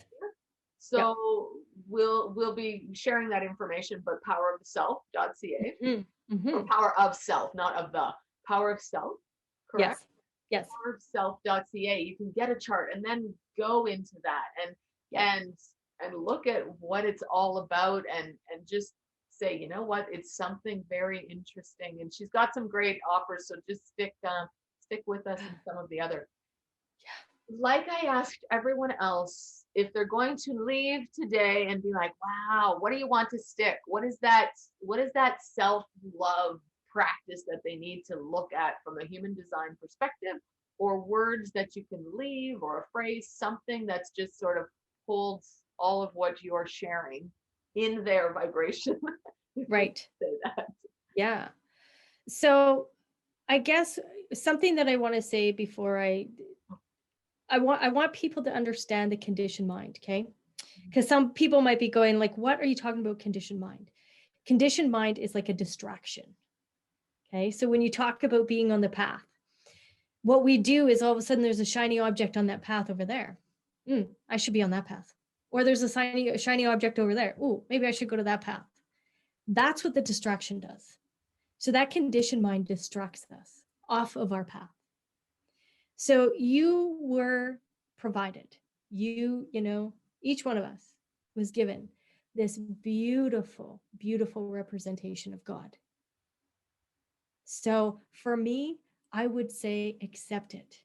So we'll be sharing that information, but powerofself.ca, or power of self, not of the power of self, correct? Yes. Powerofself.ca. You can get a chart and then go into that and look at what it's all about and just say, you know what, it's something very interesting. And she's got some great offers, so just stick with us in some of the other. Like I asked everyone else, if they're going to leave today and be like, wow, what do you want to stick? What is that self-love practice that they need to look at from a human design perspective, or words that you can leave, or a phrase, something that's just sort of holds all of what you're sharing in their vibration? Right. Say that. Yeah. So I guess something that I want to say before I I want people to understand the conditioned mind, okay? Because some people might be going like, what are you talking about, conditioned mind? Conditioned mind is like a distraction. Okay. So when you talk about being on the path, what we do is all of a sudden there's a shiny object on that path over there. I should be on that path. Or there's a shiny object over there. Oh, maybe I should go to that path. That's what the distraction does. So that conditioned mind distracts us off of our path. So you were provided, each one of us was given this beautiful, beautiful representation of God. So for me, I would say accept it,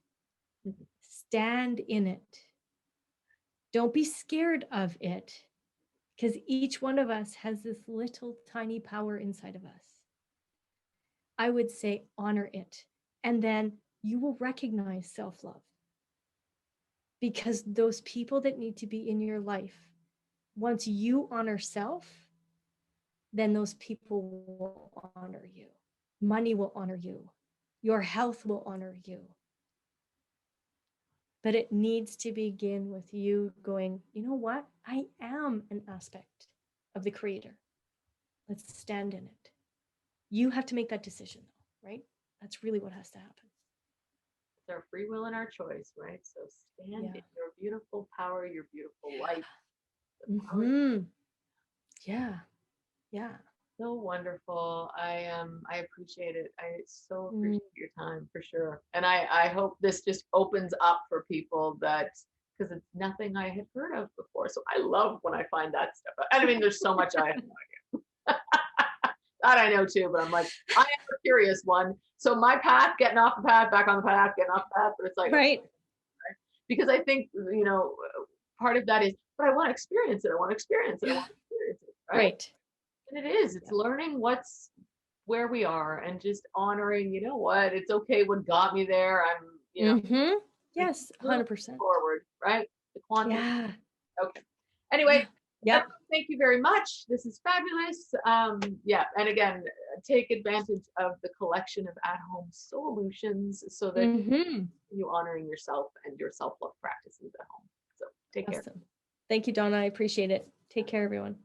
stand in it. Don't be scared of it, because each one of us has this little tiny power inside of us. I would say honor it, and then you will recognize self-love. Because those people that need to be in your life, once you honor self, then those people will honor you. Money will honor you. Your health will honor you. But it needs to begin with you going, you know what? I am an aspect of the Creator. Let's stand in it. You have to make that decision, though, right? That's really what has to happen. It's our free will and our choice, right? So stand in your beautiful power, your beautiful light. Yeah. So wonderful. I appreciate it. I so appreciate your time for sure. And I hope this just opens up for people, that because it's nothing I had heard of before. So I love when I find that stuff. I mean, there's so much I have no idea. That I know too, but I'm like, I am a curious one. So my path, getting off the path, back on the path, getting off the path, but it's like, right. Because I think, part of that is, but I want to experience it. I want to experience it. I want to experience it. Right. And it is, it's learning where we are, and just honoring, you know what, it's okay what got me there. I'm, yes, 100% forward, right? The quantum. Yeah. Okay. Anyway, yep. Thank you very much. This is fabulous. And again, take advantage of the collection of at-home solutions so that you honoring yourself and your self-love practices at home. So take care. Thank you, Donna. I appreciate it. Take care, everyone.